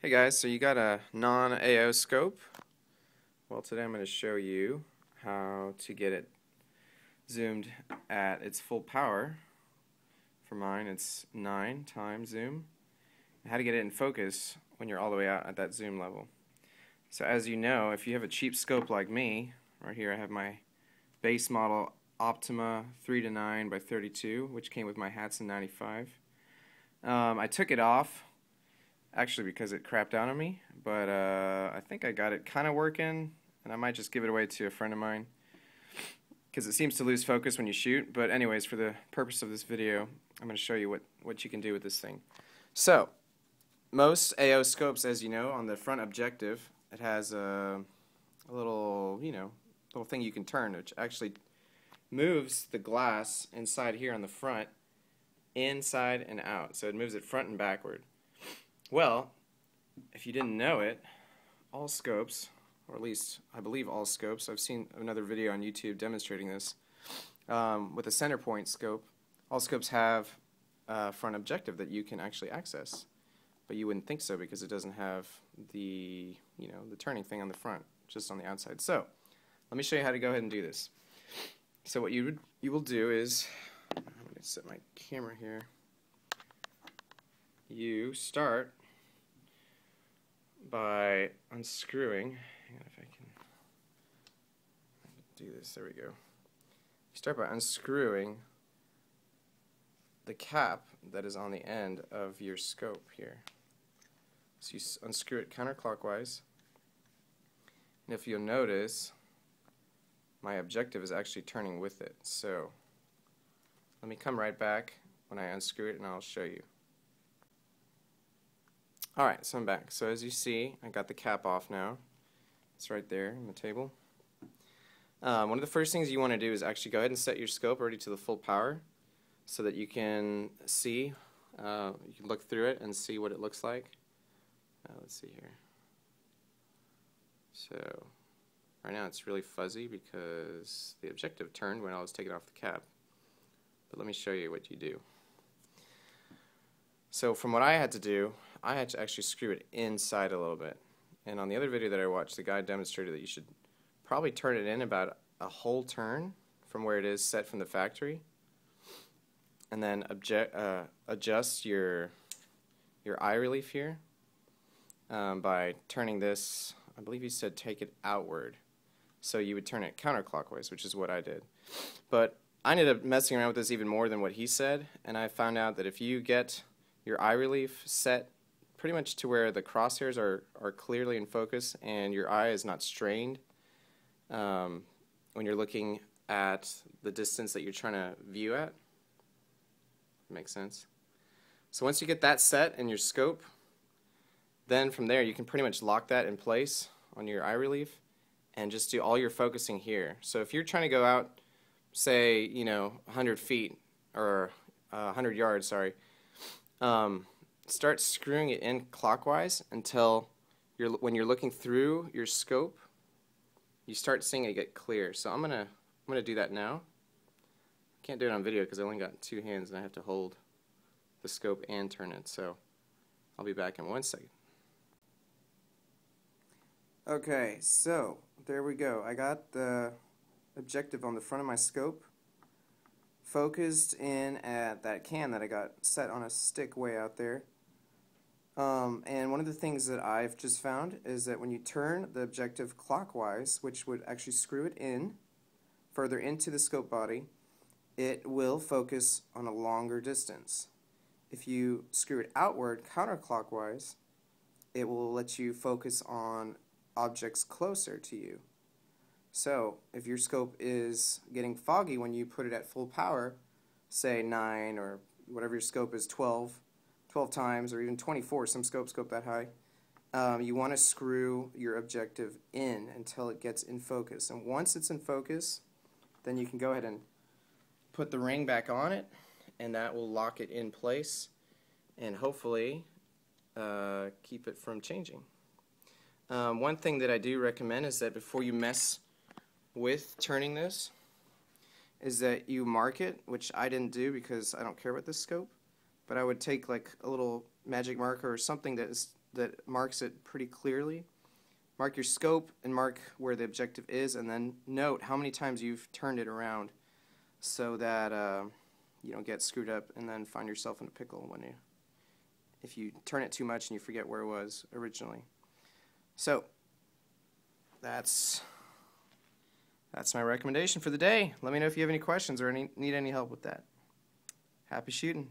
Hey guys, so you got a non-AO scope. Well, today I'm going to show you how to get it zoomed at its full power. For mine, it's 9 times zoom. And how to get it in focus when you're all the way out at that zoom level. So as you know, if you have a cheap scope like me, right here I have my base model Optima 3:9 by 32, which came with my Hatson 95. I took it off actually because it crapped out on me, but I think I got it kind of working, and I might just give it away to a friend of mine because it seems to lose focus when you shoot. But anyways, for the purpose of this video, I'm going to show you what you can do with this thing. So most AO scopes, as you know, on the front objective, it has a little, little thing you can turn, which actually moves the glass inside here on the front inside and out. So it moves it front and backward. Well, if you didn't know it, all scopes, or at least I believe all scopes, I've seen another video on YouTube demonstrating this, with a center point scope, all scopes have a front objective that you can actually access. But you wouldn't think so because it doesn't have the, the turning thing on the front, just on the outside. So, let me show you how to go ahead and do this. So what you will do is, I'm going to set my camera here. You start by unscrewing. Hang on if I can do this. There we go. You start by unscrewing the cap that is on the end of your scope here. So you unscrew it counterclockwise. And if you'll notice, my objective is actually turning with it. So let me come right back when I unscrew it and I'll show you. Alright, so I'm back. So as you see, I got the cap off now. It's right there on the table. One of the first things you want to do is actually go ahead and set your scope already to the full power so that you can see, you can look through it and see what it looks like. Let's see here. So right now it's really fuzzy because the objective turned when I was taking off the cap. But let me show you what you do. So from what I had to do, I had to actually screw it inside a little bit. And on the other video that I watched, the guy demonstrated that you should probably turn it in about a whole turn from where it is set from the factory. And then adjust your eye relief here by turning this, I believe he said take it outward. So you would turn it counterclockwise, which is what I did. But I ended up messing around with this even more than what he said, and I found out that if you get your eye relief set pretty much to where the crosshairs are clearly in focus and your eye is not strained when you're looking at the distance that you're trying to view at. Makes sense? So once you get that set in your scope, then from there you can pretty much lock that in place on your eye relief and just do all your focusing here. So if you're trying to go out, say, 100 feet or 100 yards, sorry, start screwing it in clockwise until when you're looking through your scope, you start seeing it get clear. So I'm gonna do that now. Can't do it on video because I only got 2 hands and I have to hold the scope and turn it. So I'll be back in 1 second. Okay, so there we go. I got the objective on the front of my scope focused in at that can that I got set on a stick way out there. And one of the things that I've just found is that when you turn the objective clockwise, which would actually screw it in further into the scope body, it will focus on a longer distance. If you screw it outward counterclockwise, it will let you focus on objects closer to you. So if your scope is getting foggy when you put it at full power, say 9 or whatever your scope is, 12 times or even 24, some scopes go that high, you want to screw your objective in until it gets in focus. And once it's in focus, then you can go ahead and put the ring back on it, and that will lock it in place and hopefully keep it from changing. One thing that I do recommend is that before you mess with turning this, is that you mark it, which I didn't do because I don't care about this scope, but I would take like a little magic marker or something that is that marks it pretty clearly. Mark your scope and mark where the objective is, and then note how many times you've turned it around so that you don't get screwed up and then find yourself in a pickle if you turn it too much and you forget where it was originally. So that's my recommendation for the day. Let me know if you have any questions or need any help with that. Happy shooting.